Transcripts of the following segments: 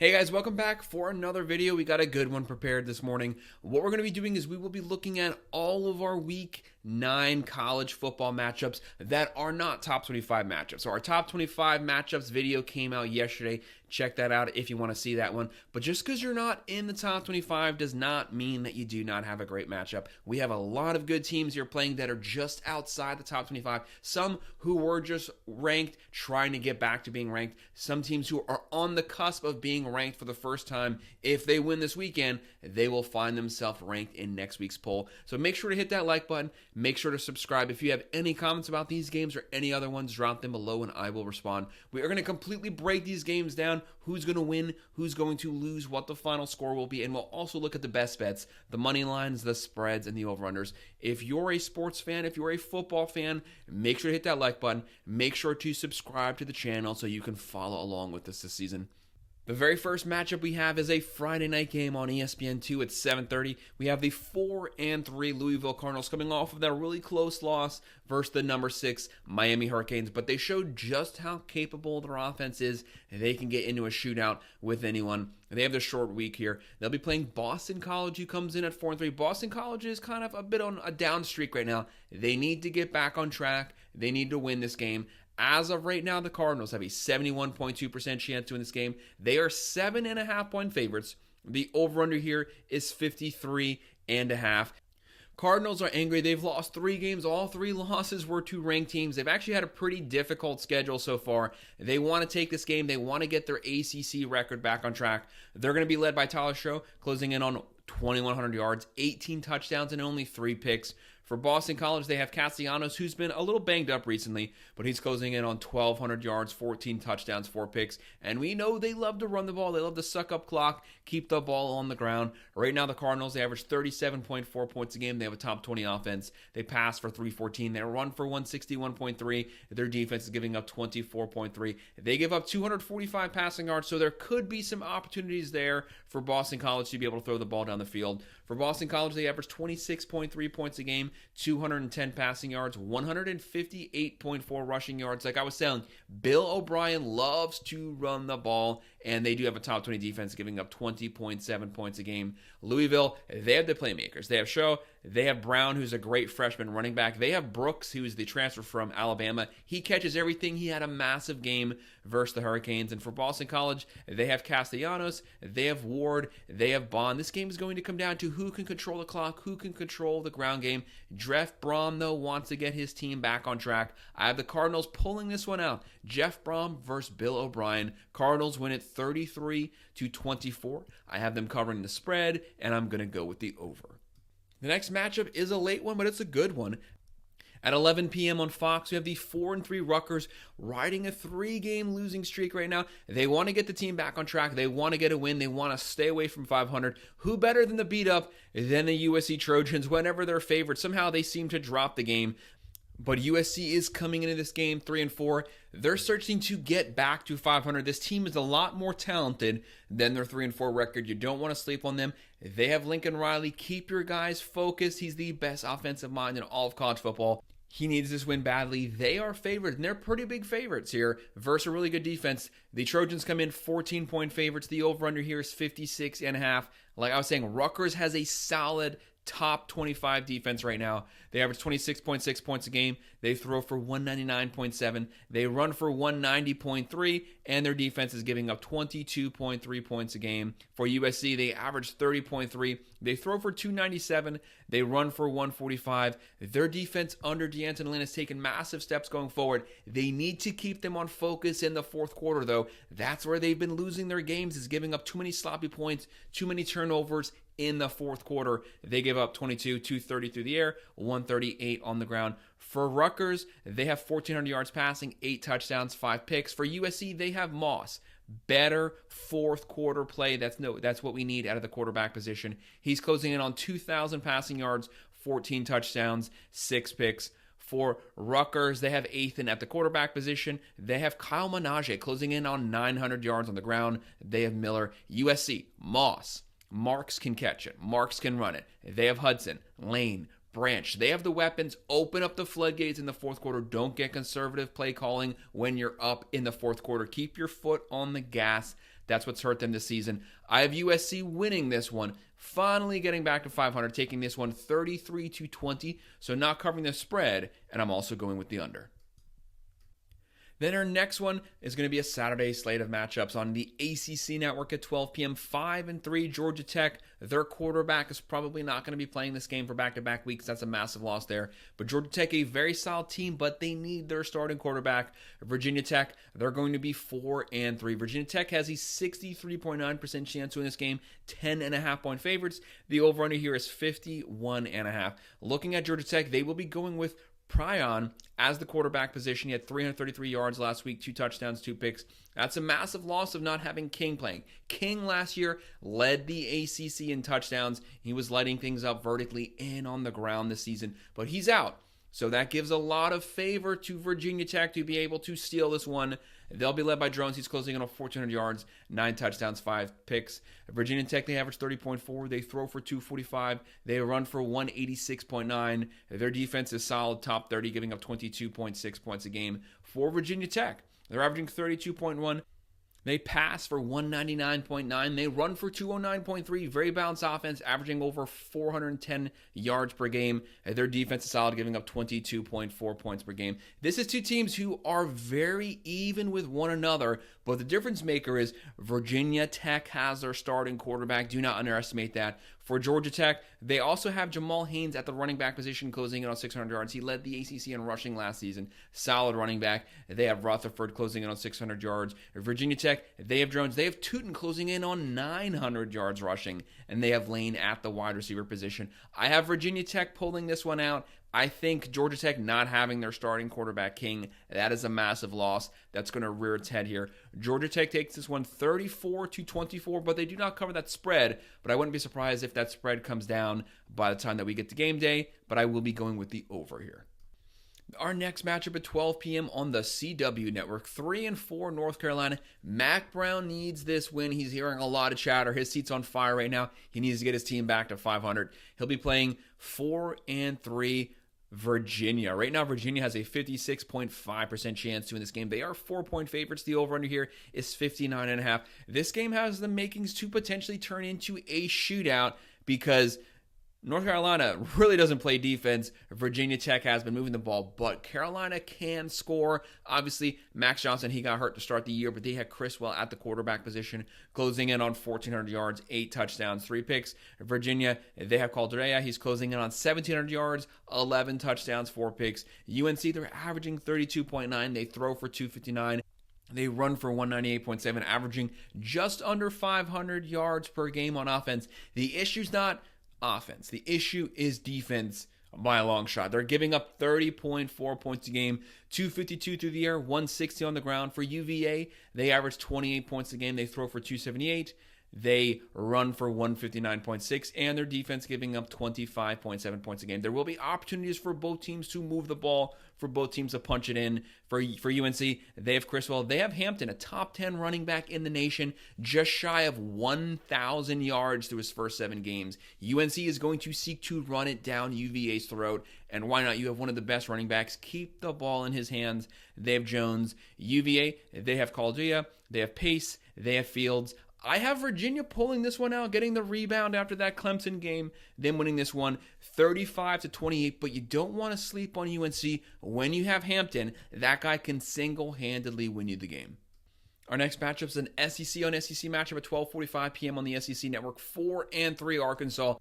Hey guys, welcome back for another video. We got a good one prepared this morning. What we're going to be doing is we will be looking at all of our week 9 college football matchups that are not top 25 matchups. So our top 25 matchups video came out yesterday. Check that out if you want to see that one. But just because you're not in the top 25 does not mean that you do not have a great matchup. We have a lot of good teams here playing that are just outside the top 25. Some who were just ranked, trying to get back to being ranked. Some teams who are on the cusp of being ranked for the first time. If they win this weekend, they will find themselves ranked in next week's poll. So make sure to hit that like button. Make sure to subscribe. If you have any comments about these games or any other ones, drop them below and I will respond. We are going to completely break these games down. Who's going to win, who's going to lose, what the final score will be, and we'll also look at the best bets, the money lines, the spreads, and the over-unders. If you're a sports fan, if you're a football fan, make sure to hit that like button. Make sure to subscribe to the channel so you can follow along with us this season. The very first matchup we have is a Friday night game on ESPN2 at 7:30. We have the 4-3 Louisville Cardinals coming off of that really close loss versus the number 6 Miami Hurricanes, but they showed just how capable their offense is. They can get into a shootout with anyone. They have their short week here. They'll be playing Boston College, who comes in at 4-3. Boston College is kind of a bit on a down streak right now. They need to get back on track. They need to win this game. As of right now, the Cardinals have a 71.2% chance to win this game. They are 7.5-point favorites. The over-under here is 53.5. Cardinals are angry. They've lost 3 games. All 3 losses were to ranked teams. They've actually had a pretty difficult schedule so far. They want to take this game. They want to get their ACC record back on track. They're going to be led by Tyler Show, closing in on 2,100 yards, 18 touchdowns, and only 3 picks. For Boston College, they have Castellanos, who's been a little banged up recently, but he's closing in on 1,200 yards, 14 touchdowns, 4 picks. And we know they love to run the ball. They love to suck up clock, keep the ball on the ground. Right now, the Cardinals, they average 37.4 points a game. They have a top 20 offense. They pass for 314. They run for 161.3. Their defense is giving up 24.3. They give up 245 passing yards, so there could be some opportunities there for Boston College to be able to throw the ball down the field. For Boston College, they average 26.3 points a game, 210 passing yards, 158.4 rushing yards. Like I was saying, Bill O'Brien loves to run the ball, and they do have a top 20 defense giving up 20.7 points a game. Louisville, they have the playmakers. They have Show. They have Brown, who's a great freshman running back. They have Brooks, who's the transfer from Alabama. He catches everything. He had a massive game versus the Hurricanes. And for Boston College, they have Castellanos. They have Ward. They have Bond. This game is going to come down to who can control the clock, who can control the ground game. Jeff Brom, though, wants to get his team back on track. I have the Cardinals pulling this one out. Jeff Brom versus Bill O'Brien. Cardinals win it 33-24. I have them covering the spread, and I'm going to go with the over. The next matchup is a late one, but it's a good one. At 11 p.m. on Fox, we have the 4-3 Rutgers riding a 3-game losing streak right now. They want to get the team back on track. They want to get a win. They want to stay away from 500. Who better than the beat up than the USC Trojans whenever they're favored? Somehow they seem to drop the game. But USC is coming into this game 3-4. They're searching to get back to 500. This team is a lot more talented than their 3-4 record. You don't want to sleep on them. They have Lincoln Riley. Keep your guys focused. He's the best offensive mind in all of college football. He needs this win badly. They are favored, and they're pretty big favorites here versus a really good defense. The Trojans come in 14-point favorites. The over-under here is 56.5. Like I was saying, Rutgers has a solid top 25 defense right now. They average 26.6 points a game. They throw for 199.7. They run for 190.3, and their defense is giving up 22.3 points a game. For USC, they average 30.3. They throw for 297. They run for 145. Their defense under D'Anton Lynn has taken massive steps going forward. They need to keep them on focus in the fourth quarter, though. That's where they've been losing their games, is giving up too many sloppy points, too many turnovers in the fourth quarter. They give up 22, 230 through the air, 138 on the ground. For Rutgers, they have 1,400 yards passing, 8 touchdowns, 5 picks. For USC, they have Moss. Better fourth quarter play. That's what we need out of the quarterback position. He's closing in on 2,000 passing yards, 14 touchdowns, 6 picks. For Rutgers, they have Ethan at the quarterback position. They have Kyle Menage closing in on 900 yards on the ground. They have Miller. USC, Moss. Marks can catch it. Marks can run it. They have Hudson, Lane, Branch. They have the weapons. Open up the floodgates in the fourth quarter. Don't get conservative play calling when you're up in the fourth quarter. Keep your foot on the gas. That's what's hurt them this season. I have USC winning this one, finally getting back to 500, taking this one 33-20, so not covering the spread, and I'm also going with the under. Then our next one is going to be a Saturday slate of matchups on the ACC network at 12 p.m. 5-3 Georgia Tech. Their quarterback is probably not going to be playing this game for back-to-back weeks. That's a massive loss there. But Georgia Tech, a very solid team, but they need their starting quarterback. Virginia Tech, they're going to be 4-3. Virginia Tech has a 63.9% chance to win this game, 10.5-point favorites. The over-under here is 51.5. Looking at Georgia Tech, they will be going with Pryon as the quarterback position. He had 333 yards last week, 2 touchdowns, 2 picks. That's a massive loss of not having King playing. King last year led the ACC in touchdowns. He was lighting things up vertically and on the ground this season, but he's out. So that gives a lot of favor to Virginia Tech to be able to steal this one. They'll be led by Drones. He's closing in on 1,400 yards, 9 touchdowns, 5 picks. Virginia Tech, they average 30.4. They throw for 245. They run for 186.9. Their defense is solid, top 30, giving up 22.6 points a game. For Virginia Tech, they're averaging 32.1. They pass for 199.9. They run for 209.3. Very balanced offense, averaging over 410 yards per game. Their defense is solid, giving up 22.4 points per game. This is 2 teams who are very even with one another, but the difference maker is Virginia Tech has their starting quarterback. Do not underestimate that. For Georgia Tech, they also have Jamal Haynes at the running back position, closing in on 600 yards. He led the ACC in rushing last season. Solid running back. They have Rutherford closing in on 600 yards. Virginia Tech, they have Jones. They have Tootin closing in on 900 yards rushing. And they have Lane at the wide receiver position. I have Virginia Tech pulling this one out. I think Georgia Tech not having their starting quarterback King, that is a massive loss. That's going to rear its head here. Georgia Tech takes this one 34-24, but they do not cover that spread. But I wouldn't be surprised if that spread comes down by the time that we get to game day, but I will be going with the over here. Our next matchup at 12 p.m. on the CW network, 3-4 North Carolina. Mac Brown needs this win. He's hearing a lot of chatter. His seat's on fire right now. He needs to get his team back to 500. He'll be playing 4-3 Virginia. Right now, Virginia has a 56.5% chance to win this game. They are 4-point favorites. The over-under here is 59.5. This game has the makings to potentially turn into a shootout because North Carolina really doesn't play defense. Virginia Tech has been moving the ball, but Carolina can score. Obviously, Max Johnson, he got hurt to start the year, but they had Criswell at the quarterback position, closing in on 1,400 yards, 8 touchdowns, 3 picks. Virginia, they have Calderia. He's closing in on 1,700 yards, 11 touchdowns, 4 picks. UNC, they're averaging 32.9. They throw for 259. They run for 198.7, averaging just under 500 yards per game on offense. The issue's not offense. The issue is defense by a long shot. They're giving up 30.4 points a game, 252 through the air, 160 on the ground. For UVA, they average 28 points a game. They throw for 278. They run for 159.6, and their defense giving up 25.7 points a game. There will be opportunities for both teams to move the ball, for both teams to punch it in. For UNC, they have Criswell. They have Hampton, a top 10 running back in the nation, just shy of 1,000 yards through his first 7 games. UNC is going to seek to run it down UVA's throat, and why not? You have one of the best running backs. Keep the ball in his hands. They have Jones. UVA, they have Calderia. They have Pace. They have Fields. I have Virginia pulling this one out, getting the rebound after that Clemson game, then winning this one 35-28, but you don't want to sleep on UNC. When you have Hampton, that guy can single-handedly win you the game. Our next matchup is an SEC on SEC matchup at 12:45 p.m. on the SEC Network. 4-3 Arkansas,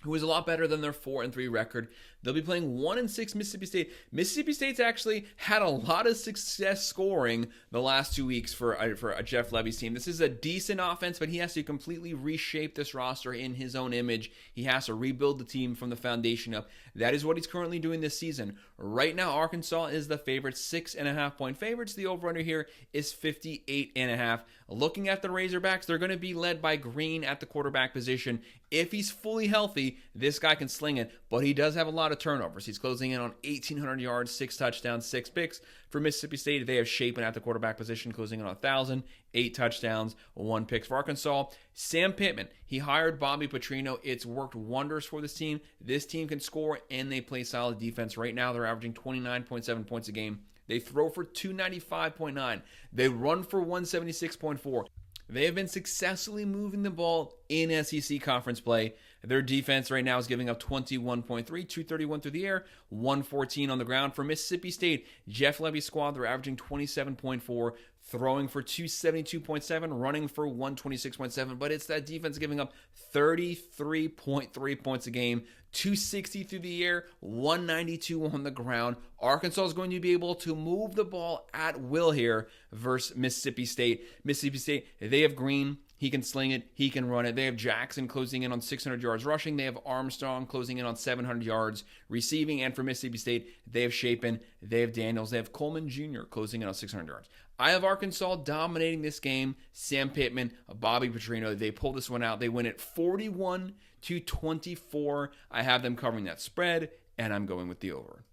who is a lot better than their 4-3 record. They'll be playing 1-6 Mississippi State. Mississippi State's actually had a lot of success scoring the last 2 weeks for a Jeff Levy's team. This is a decent offense, but he has to completely reshape this roster in his own image. He has to rebuild the team from the foundation up. That is what he's currently doing this season. Right now, Arkansas is the favorite, 6.5-point favorites. The over-under here is 58.5. Looking at the Razorbacks, they're going to be led by Green at the quarterback position. If he's fully healthy, this guy can sling it, but he does have a lot of turnovers. He's closing in on 1,800 yards, 6 touchdowns, 6 picks. For Mississippi State, they have Shapen at the quarterback position, closing in on 1,000, 8 touchdowns, 1 pick. For Arkansas, Sam Pittman, he hired Bobby Petrino. It's worked wonders for this team. This team can score, and they play solid defense. Right now, they're averaging 29.7 points a game. They throw for 295.9. They run for 176.4. They have been successfully moving the ball in SEC conference play. Their defense right now is giving up 21.3, 231 through the air, 114 on the ground. For Mississippi State, Jeff Levy's squad, they're averaging 27.4, throwing for 272.7, running for 126.7, but it's that defense giving up 33.3 points a game, 260 through the air, 192 on the ground. Arkansas is going to be able to move the ball at will here versus Mississippi State. Mississippi State, they have Green. He can sling it. He can run it. They have Jackson closing in on 600 yards rushing. They have Armstrong closing in on 700 yards receiving. And for Mississippi State, they have Shapen. They have Daniels. They have Coleman Jr. closing in on 600 yards. I have Arkansas dominating this game. Sam Pittman, Bobby Petrino, they pull this one out. They win it 41-24. I have them covering that spread, and I'm going with the over.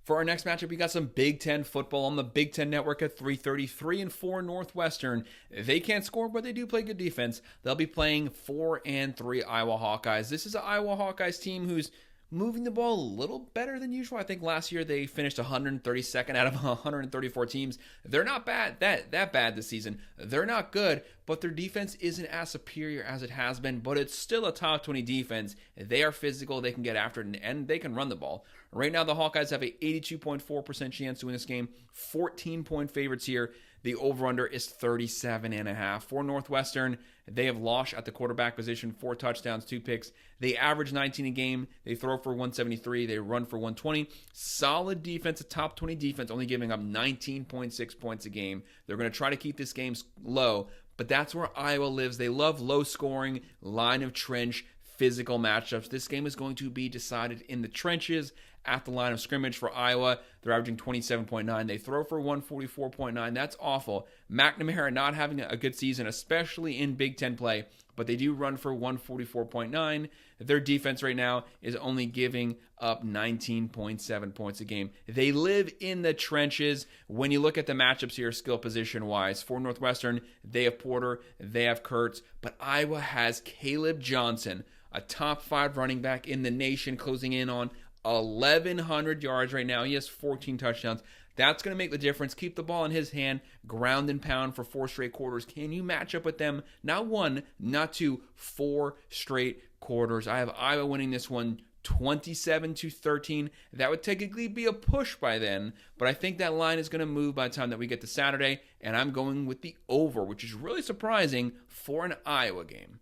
For our next matchup, we got some Big Ten football on the Big Ten Network at 3:30. 3-4 Northwestern. They can't score, but they do play good defense. They'll be playing 4-3 Iowa Hawkeyes. This is an Iowa Hawkeyes team who's moving the ball a little better than usual. I think last year they finished 132nd out of 134 teams. They're not bad, that bad this season. They're not good, but their defense isn't as superior as it has been, but it's still a top 20 defense. They are physical, they can get after it, and they can run the ball. Right now, the Hawkeyes have a 82.4% chance to win this game. 14-point favorites here. The over-under is 37.5. For Northwestern, they have Losh at the quarterback position, 4 touchdowns, 2 picks. They average 19 a game. They throw for 173. They run for 120. Solid defense, a top 20 defense, only giving up 19.6 points a game. They're going to try to keep this game low, but that's where Iowa lives. They love low scoring, line of trench, physical matchups. This game is going to be decided in the trenches at the line of scrimmage. For Iowa, they're averaging 27.9. They throw for 144.9. That's awful. McNamara not having a good season, especially in Big Ten play, but they do run for 144.9. Their defense right now is only giving up 19.7 points a game. They live in the trenches. When you look at the matchups here, skill position-wise, for Northwestern, they have Porter, they have Kurtz, but Iowa has Caleb Johnson, a top 5 running back in the nation, closing in on 1,100 yards right now. He has 14 touchdowns. That's going to make the difference. Keep the ball in his hand, ground and pound for 4 straight quarters. Can you match up with them? Not 1, not 2, 4 straight quarters. I have Iowa winning this one 27-13. That would technically be a push by then, but I think that line is going to move by the time that we get to Saturday, and I'm going with the over, which is really surprising for an Iowa game.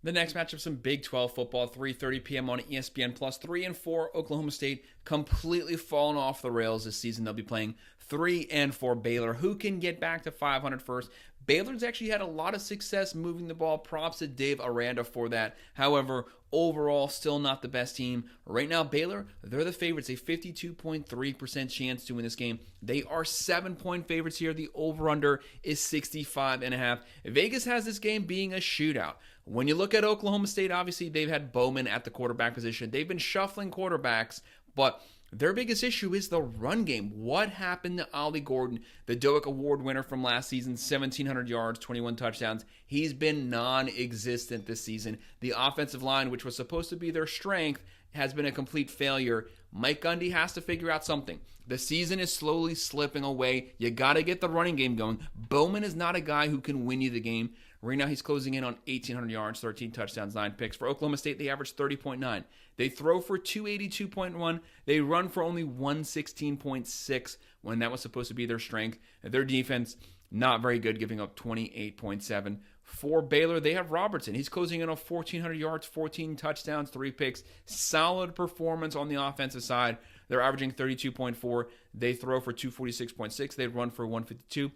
The next matchup, some Big 12 football, 3:30 p.m. on ESPN+. 3-4 Oklahoma State, completely fallen off the rails this season. They'll be playing 3-4 Baylor. Who can get back to 500 first? Baylor's actually had a lot of success moving the ball. Props to Dave Aranda for that. However, overall, still not the best team. Right now, Baylor, they're the favorites. A 52.3% chance to win this game. They are 7-point favorites here. The over-under is 65.5. Vegas has this game being a shootout. When you look at Oklahoma State, obviously, they've had Bowman at the quarterback position. They've been shuffling quarterbacks, but their biggest issue is the run game. What happened to Ollie Gordon, the Doak Award winner from last season, 1,700 yards, 21 touchdowns? He's been non-existent this season. The offensive line, which was supposed to be their strength, has been a complete failure. Mike Gundy has to figure out something. The season is slowly slipping away. You got to get the running game going. Bowman is not a guy who can win you the game. Right now, he's closing in on 1,800 yards, 13 touchdowns, 9 picks. For Oklahoma State, they average 30.9. They throw for 282.1. They run for only 116.6 when that was supposed to be their strength. Their defense, not very good, giving up 28.7. For Baylor, they have Robertson. He's closing in on 1,400 yards, 14 touchdowns, 3 picks. Solid performance on the offensive side. They're averaging 32.4. They throw for 246.6. They run for 152.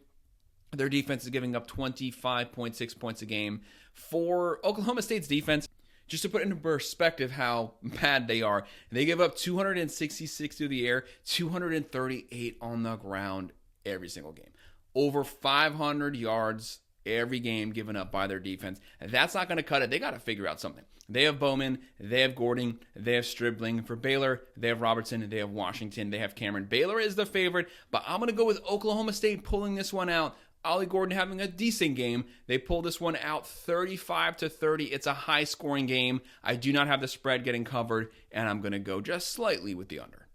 Their defense is giving up 25.6 points a game. For Oklahoma State's defense, just to put into perspective how bad they are, they give up 266 through the air, 238 on the ground every single game. Over 500 yards every game given up by their defense. That's not going to cut it. They got to figure out something. They have Bowman, they have Gordon, they have Stribling. For Baylor, they have Robertson, they have Washington, they have Cameron. Baylor is the favorite, but I'm going to go with Oklahoma State pulling this one out. Ollie Gordon having a decent game. They pull this one out 35-30. It's a high-scoring game. I do not have the spread getting covered, and I'm going to go just slightly with the under.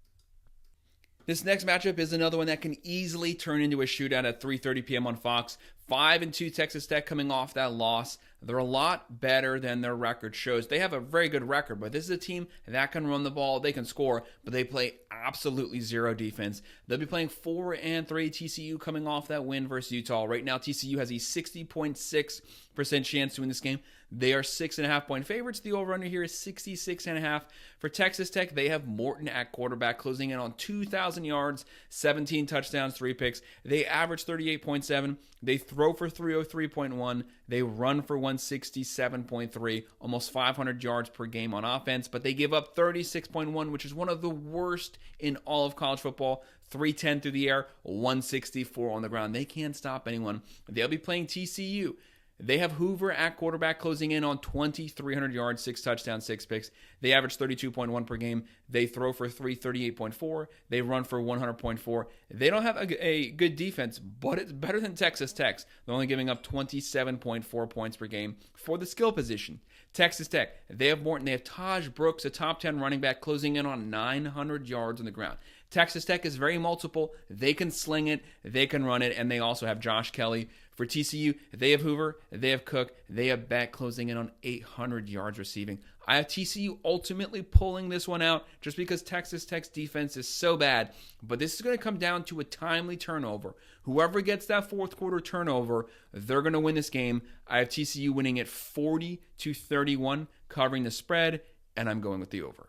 This next matchup is another one that can easily turn into a shootout at 3:30 p.m. on Fox. 5-2 Texas Tech coming off that loss. They're a lot better than their record shows. They have a very good record, but this is a team that can run the ball, they can score, but they play absolutely zero defense. They'll be playing 4-3 TCU coming off that win versus Utah. Right now, TCU has a 60.6% chance to win this game. They are 6.5-point favorites. The over-under here is 66.5. For Texas Tech, they have Morton at quarterback, closing in on 2,000 yards, 17 touchdowns, 3 picks. They average 38.7. They throw for 303.1. They run for 167.3, almost 500 yards per game on offense, but they give up 36.1, which is one of the worst in all of college football. 310 through the air, 164 on the ground. They can't stop anyone. They'll be playing TCU. They have Hoover at quarterback, closing in on 2,300 yards, 6 touchdowns, 6 picks. They average 32.1 per game. They throw for 338.4. They run for 100.4. They don't have a good defense, but it's better than Texas Tech's. They're only giving up 27.4 points per game. For the skill position, Texas Tech, they have Morton. They have Taj Brooks, a top 10 running back, closing in on 900 yards on the ground. Texas Tech is very multiple. They can sling it, they can run it, and they also have Josh Kelly. For TCU, they have Hoover, they have Cook, they have Beck closing in on 800 yards receiving. I have TCU ultimately pulling this one out just because Texas Tech's defense is so bad. But this is going to come down to a timely turnover. Whoever gets that fourth quarter turnover, they're going to win this game. I have TCU winning at 40-31, covering the spread, and I'm going with the over.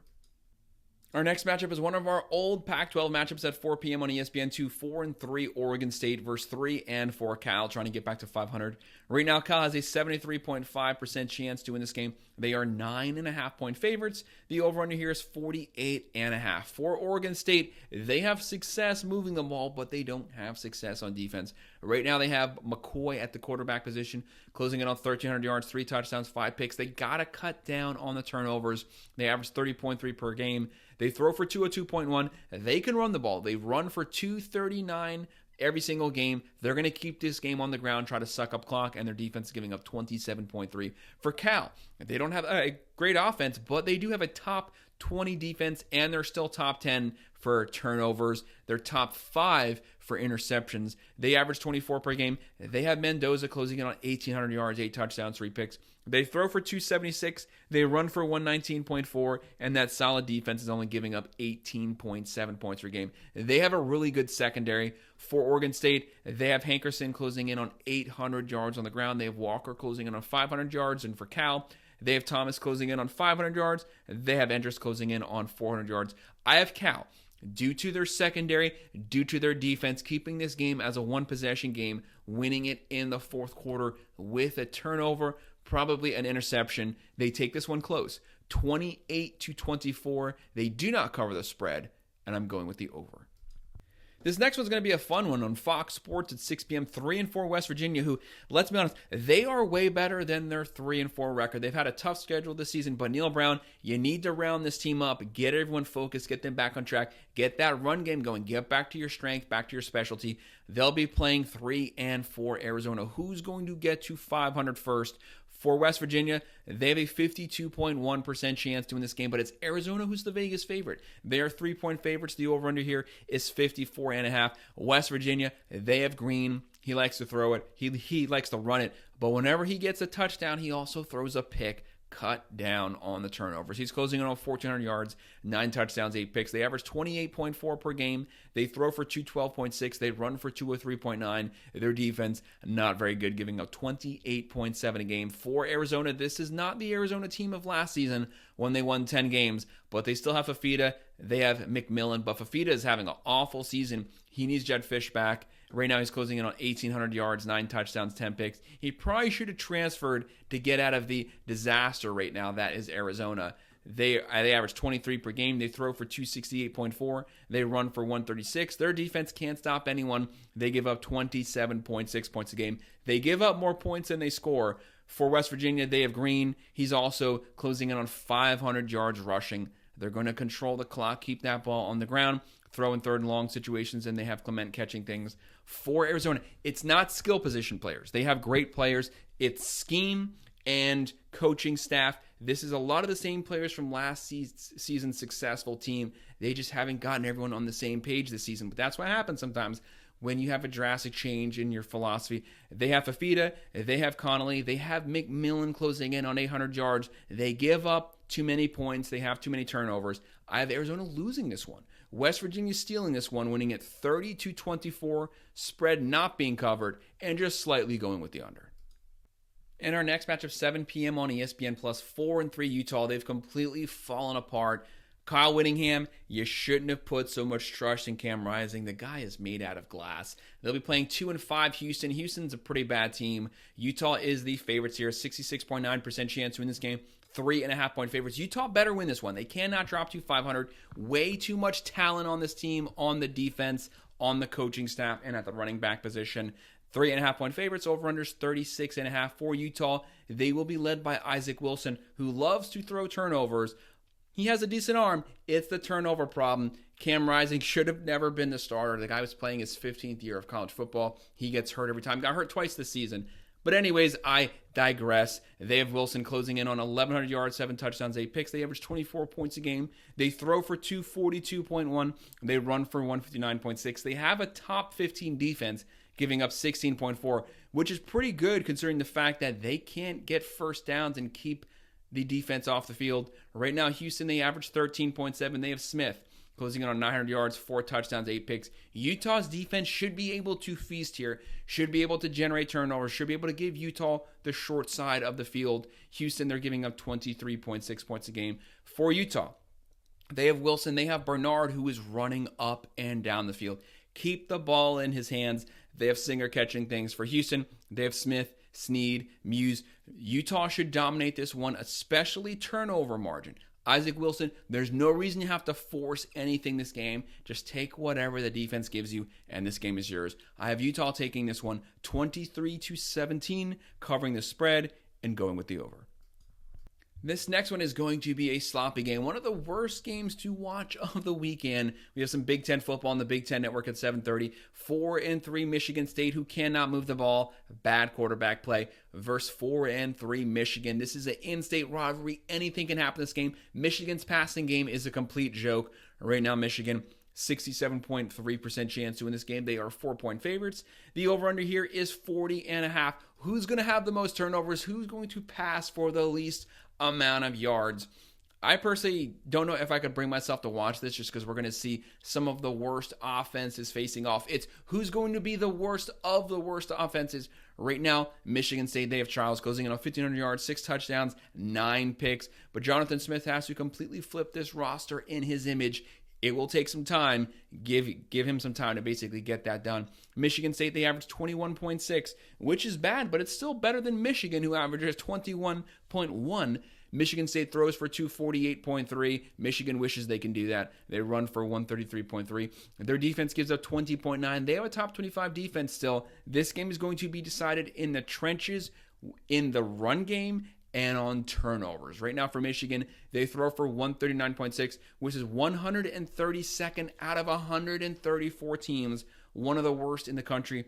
Our next matchup is one of our old Pac-12 matchups at 4 p.m. on ESPN2. 4-3 Oregon State versus 3-4 Cal, trying to get back to 500. Right now, Cal has a 73.5% chance to win this game. They are 9.5-point favorites. The over-under here is 48.5. For Oregon State, they have success moving the ball, but they don't have success on defense. Right now, they have McCoy at the quarterback position, closing in on 1,300 yards, 3 touchdowns, 5 picks. They got to cut down on the turnovers. They average 30.3 per game. They throw for 202.1. They can run the ball. They run for 239 every single game. They're going to keep this game on the ground, try to suck up clock, and their defense is giving up 27.3. For Cal, they don't have a great offense, but they do have a top 20 defense, and they're still top 10 for turnovers. They're top 5 for interceptions. They average 24 per game. They have Mendoza closing in on 1,800 yards, 8 touchdowns, 3 picks. They throw for 276. They run for 119.4, and that solid defense is only giving up 18.7 points per game. They have a really good secondary. For Oregon State, they have Hankerson closing in on 800 yards on the ground. They have Walker closing in on 500 yards, and for Cal, they have Thomas closing in on 500 yards. They have Endress closing in on 400 yards. I have Cal, due to their secondary, due to their defense, keeping this game as a one-possession game, winning it in the fourth quarter with a turnover, probably an interception. They take this one close, 28-24. They do not cover the spread, and I'm going with the over. This next one's going to be a fun one on Fox Sports at 6 p.m. 3-4 West Virginia, who, let's be honest, they are way better than their 3-4 record. They've had a tough schedule this season, but Neil Brown, you need to round this team up, get everyone focused, get them back on track, get that run game going, get back to your strength, back to your specialty. They'll be playing 3-4 Arizona. Who's going to get to 500 first? For West Virginia, they have a 52.1% chance to win this game, but it's Arizona who's the Vegas favorite. They are 3-point favorites. The over-under here is 54.5. West Virginia, they have Green. He likes to throw it. He likes to run it. But whenever he gets a touchdown, he also throws a pick. Cut down on the turnovers. He's closing in on 1,400 yards, 9 touchdowns, 8 picks. They average 28.4 per game. They throw for 212.6. They run for 203.9. Their defense, not very good, giving up 28.7 a game. For Arizona, this is not the Arizona team of last season when they won 10 games, but they still have Fafita. They have McMillan, but Fafita is having an awful season. He needs Jed Fish back. Right now, he's closing in on 1,800 yards, 9 touchdowns, 10 picks. He probably should have transferred to get out of the disaster right now that is Arizona. They average 23 per game. They throw for 268.4. They run for 136. Their defense can't stop anyone. They give up 27.6 points a game. They give up more points than they score. For West Virginia, they have Green. He's also closing in on 500 yards rushing. They're going to control the clock, keep that ball on the ground, throw in third and long situations, and they have Clement catching things. For Arizona, it's not skill position players. They have great players. It's scheme and coaching staff. This is a lot of the same players from last season's successful team. They just haven't gotten everyone on the same page this season. But that's what happens sometimes when you have a drastic change in your philosophy. They have Fafita, they have Connolly, they have McMillan closing in on 800 yards. They give up too many points. They have too many turnovers. I have Arizona losing this one. West Virginia stealing this one, winning at 30-24, spread not being covered, and just slightly going with the under. In our next matchup, 7 p.m. on ESPN+, 4-3 Utah. They've completely fallen apart. Kyle Whittingham, you shouldn't have put so much trust in Cam Rising. The guy is made out of glass. They'll be playing 2-5 Houston. Houston's a pretty bad team. Utah is the favorites here, 66.9% chance to win this game. 3.5-point favorites. Utah better win this one. They cannot drop to 500. Way too much talent on this team, on the defense, on the coaching staff, and at the running back position. 3.5-point favorites, over-unders 36.5 for Utah. They will be led by Isaac Wilson, who loves to throw turnovers. He has a decent arm. It's the turnover problem. Cam Rising should have never been the starter. The guy was playing his 15th year of college football. He gets hurt every time. Got hurt twice this season. But anyways, I digress. They have Wilson closing in on 1,100 yards, 7 touchdowns, 8 picks. They average 24 points a game. They throw for 242.1. They run for 159.6. They have a top 15 defense, giving up 16.4, which is pretty good considering the fact that they can't get first downs and keep the defense off the field. Right now, Houston, they average 13.7. They have Smith closing in on 900 yards, 4 touchdowns, 8 picks. Utah's defense should be able to feast here, should be able to generate turnovers, should be able to give Utah the short side of the field. Houston, they're giving up 23.6 points a game. For Utah, they have Wilson, they have Bernard, who is running up and down the field. Keep the ball in his hands. They have Singer catching things. For Houston, they have Smith, Snead, Muse. Utah should dominate this one, especially turnover margin. Isaac Wilson, there's no reason you have to force anything this game. Just take whatever the defense gives you, and this game is yours. I have Utah taking this one 23-17, covering the spread and going with the over. This next one is going to be a sloppy game. One of the worst games to watch of the weekend. We have some Big Ten football on the Big Ten Network at 7:30. 4-3 Michigan State, who cannot move the ball. Bad quarterback play. Versus 4-3 Michigan. This is an in-state rivalry. Anything can happen in this game. Michigan's passing game is a complete joke. Right now, Michigan, 67.3% chance to win this game. They are 4-point favorites. The over-under here is 40.5. Who's going to have the most turnovers? Who's going to pass for the least amount of yards? I personally don't know if I could bring myself to watch this just because we're going to see some of the worst offenses facing off. It's who's going to be the worst of the worst offenses. Right now, Michigan State, they have Charles closing in on 1,500 yards, 6 touchdowns, 9 picks. But Jonathan Smith has to completely flip this roster in his image. It will take some time. Give him some time to basically get that done. Michigan State, they average 21.6, which is bad, but it's still better than Michigan, who averages 21.1. Michigan State throws for 248.3. Michigan wishes they can do that. They run for 133.3. Their defense gives up 20.9. They have a top 25 defense still. This game is going to be decided in the trenches, in the run game, and on turnovers. Right now for Michigan, they throw for 139.6, which is 132nd out of 134 teams, one of the worst in the country.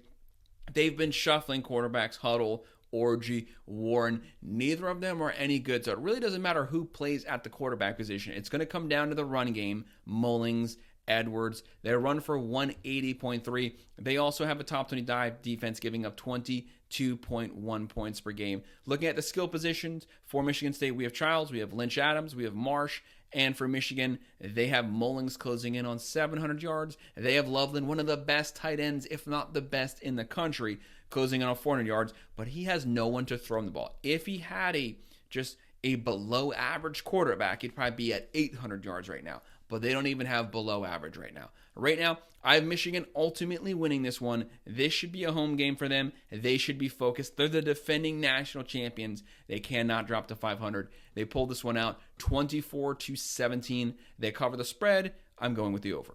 They've been shuffling quarterbacks, Huddle, Orgy, Warren. Neither of them are any good, so it really doesn't matter who plays at the quarterback position. It's going to come down to the run game. Mullings, Edwards, they run for 180.3. They also have a top 25 defense, giving up 22.1 points per game. Looking at the skill positions for Michigan State, we have Childs, we have Lynch Adams, we have Marsh, and for Michigan, they have Mullings closing in on 700 yards. They have Loveland, one of the best tight ends, if not the best in the country, closing in on 400 yards, but he has no one to throw him the ball. If he had just a below average quarterback, he'd probably be at 800 yards right now. But they don't even have below average right now. Right now, I have Michigan ultimately winning this one. This should be a home game for them. They should be focused. They're the defending national champions. They cannot drop to 500. They pulled this one out 24-17. They cover the spread. I'm going with the over.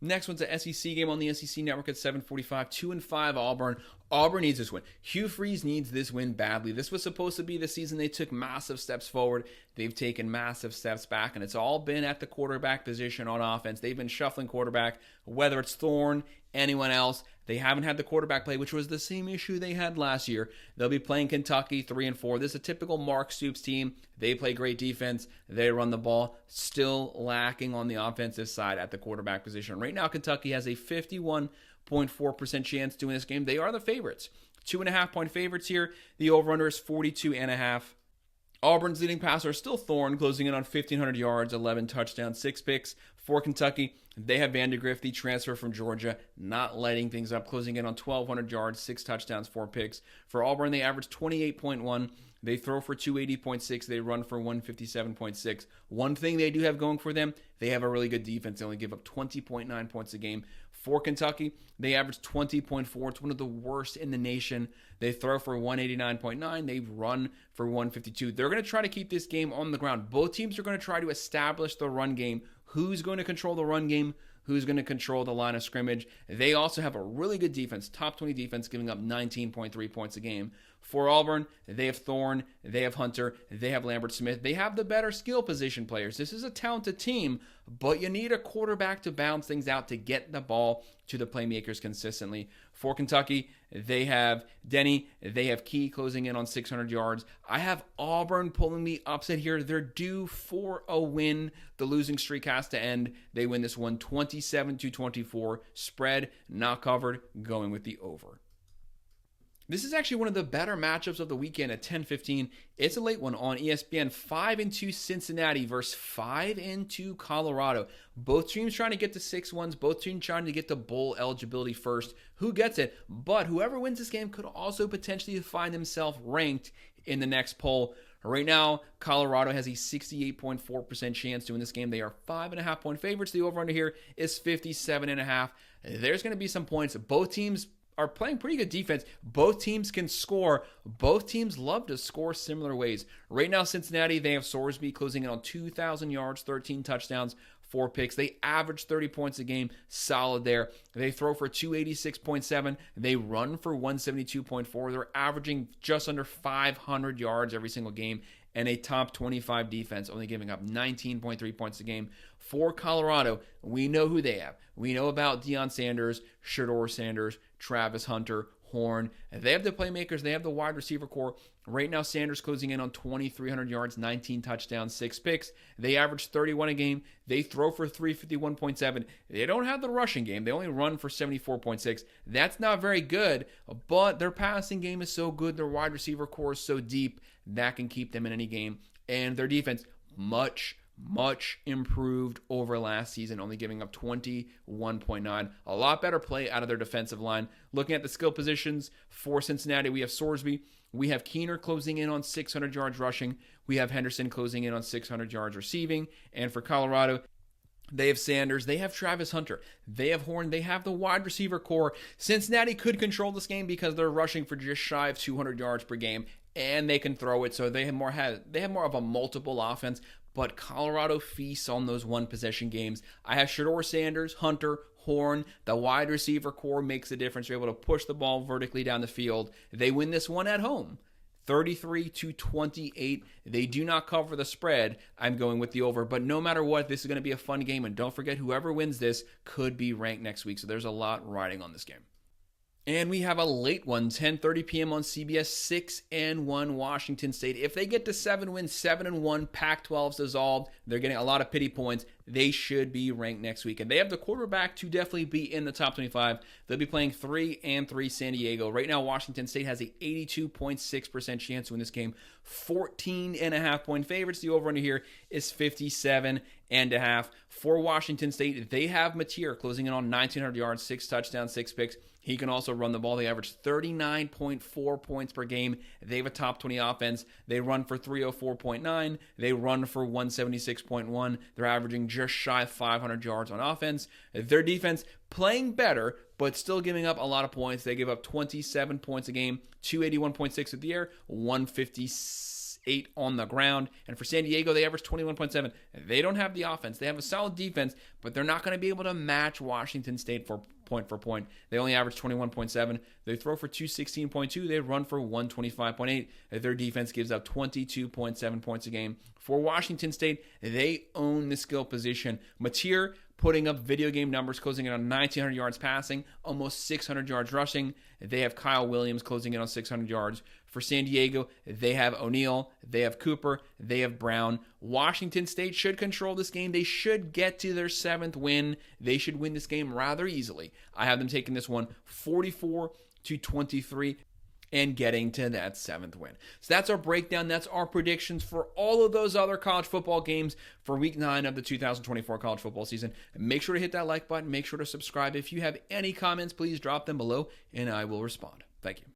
Next one's an SEC game on the SEC Network at 7:45. 2-5 Auburn. Auburn needs this win. Hugh Freeze needs this win badly. This was supposed to be the season they took massive steps forward. They've taken massive steps back, and it's all been at the quarterback position on offense. They've been shuffling quarterback, whether it's Thorne, anyone else. They haven't had the quarterback play, which was the same issue they had last year. They'll be playing Kentucky 3-4. This is a typical Mark Stoops team. They play great defense. They run the ball. Still lacking on the offensive side at the quarterback position. Right now, Kentucky has a 51.4% chance to win this game. They are the favorites. 2.5-point favorites here. The over-under is 42.5. Auburn's leading passer is still Thorne, closing in on 1,500 yards, 11 touchdowns, 6 picks. For Kentucky, they have Vandegrift, the transfer from Georgia, not lighting things up, closing in on 1,200 yards, 6 touchdowns, 4 picks. For Auburn, they average 28.1. They throw for 280.6. They run for 157.6. One thing they do have going for them, they have a really good defense. They only give up 20.9 points a game. For Kentucky, they average 20.4. It's one of the worst in the nation. They throw for 189.9. They run for 152. They're going to try to keep this game on the ground. Both teams are going to try to establish the run game. Who's going to control the run game? Who's going to control the line of scrimmage? They also have a really good defense, top 20 defense, giving up 19.3 points a game. For Auburn, they have Thorne, they have Hunter, they have Lambert Smith. They have the better skill position players. This is a talented team, but you need a quarterback to balance things out to get the ball to the playmakers consistently. For Kentucky, they have Denny, they have Key closing in on 600 yards. I have Auburn pulling the upset here. They're due for a win. The losing streak has to end. They win this one 27-24. Spread not covered, going with the over. This is actually one of the better matchups of the weekend at 10:15. It's a late one on ESPN. 5-2 Cincinnati versus 5-2 Colorado. Both teams trying to get to 6 wins. Both teams trying to get to bowl eligibility first. Who gets it? But whoever wins this game could also potentially find themselves ranked in the next poll. Right now, Colorado has a 68.4% chance to win this game. They are 5.5-point favorites. The over-under here is 57.5. There's going to be some points. Both teams are playing pretty good defense. Both teams can score. Both teams love to score similar ways. Right now, Cincinnati, they have Sorsby closing in on 2,000 yards, 13 touchdowns, 4 picks. They average 30 points a game. Solid there. They throw for 286.7. They run for 172.4. They're averaging just under 500 yards every single game, and a top 25 defense, only giving up 19.3 points a game. For Colorado, we know who they have. We know about Deion Sanders, Shedeur Sanders, Travis Hunter, Horn. They have the playmakers. They have the wide receiver core. Right now, Sanders closing in on 2,300 yards, 19 touchdowns, 6 picks. They average 31 a game. They throw for 351.7. They don't have the rushing game. They only run for 74.6. That's not very good, but their passing game is so good. Their wide receiver core is so deep that can keep them in any game. And their defense, much improved over last season, only giving up 21.9. A lot better play out of their defensive line. Looking at the skill positions for Cincinnati, we have Sorsby. We have Keener closing in on 600 yards rushing. We have Henderson closing in on 600 yards receiving. And for Colorado, they have Sanders. They have Travis Hunter. They have Horn. They have the wide receiver core. Cincinnati could control this game because they're rushing for just shy of 200 yards per game, and they can throw it, so they have more of a multiple offense. But Colorado feasts on those one-possession games. I have Shedeur Sanders, Hunter, Horn. The wide receiver core makes a difference. They're able to push the ball vertically down the field. They win this one at home, 33-28. They do not cover the spread. I'm going with the over. But no matter what, this is going to be a fun game. And don't forget, whoever wins this could be ranked next week. So there's a lot riding on this game. And we have a late one, 10:30 p.m. on CBS, 6-1 Washington State. If they get to 7 wins, 7-1, Pac-12's dissolved. They're getting a lot of pity points. They should be ranked next week. And they have the quarterback to definitely be in the top 25. They'll be playing 3-3 San Diego. Right now, Washington State has a 82.6% chance to win this game. 14.5-point favorites. The over-under here is 57.5. For Washington State, they have Mateer closing in on 1,900 yards, 6 touchdowns, 6 picks. He can also run the ball. They average 39.4 points per game. They have a top 20 offense. They run for 304.9. They run for 176.1. They're averaging just shy of 500 yards on offense. Their defense playing better, but still giving up a lot of points. They give up 27 points a game, 281.6 at the air, 158 on the ground. And for San Diego, they average 21.7. They don't have the offense. They have a solid defense, but they're not going to be able to match Washington State for point. They only average 21.7. They throw for 216.2. They run for 125.8. Their defense gives up 22.7 points a game. For Washington State, they own the skill position. Mateer putting up video game numbers, closing in on 1,900 yards passing, almost 600 yards rushing. They have Kyle Williams closing in on 600 yards. For San Diego, they have O'Neal, they have Cooper, they have Brown. Washington State should control this game. They should get to their 7th win. They should win this game rather easily. I have them taking this one 44-23 and getting to that 7th win. So that's our breakdown. That's our predictions for all of those other college football games for Week 9 of the 2024 college football season. Make sure to hit that like button. Make sure to subscribe. If you have any comments, please drop them below, and I will respond. Thank you.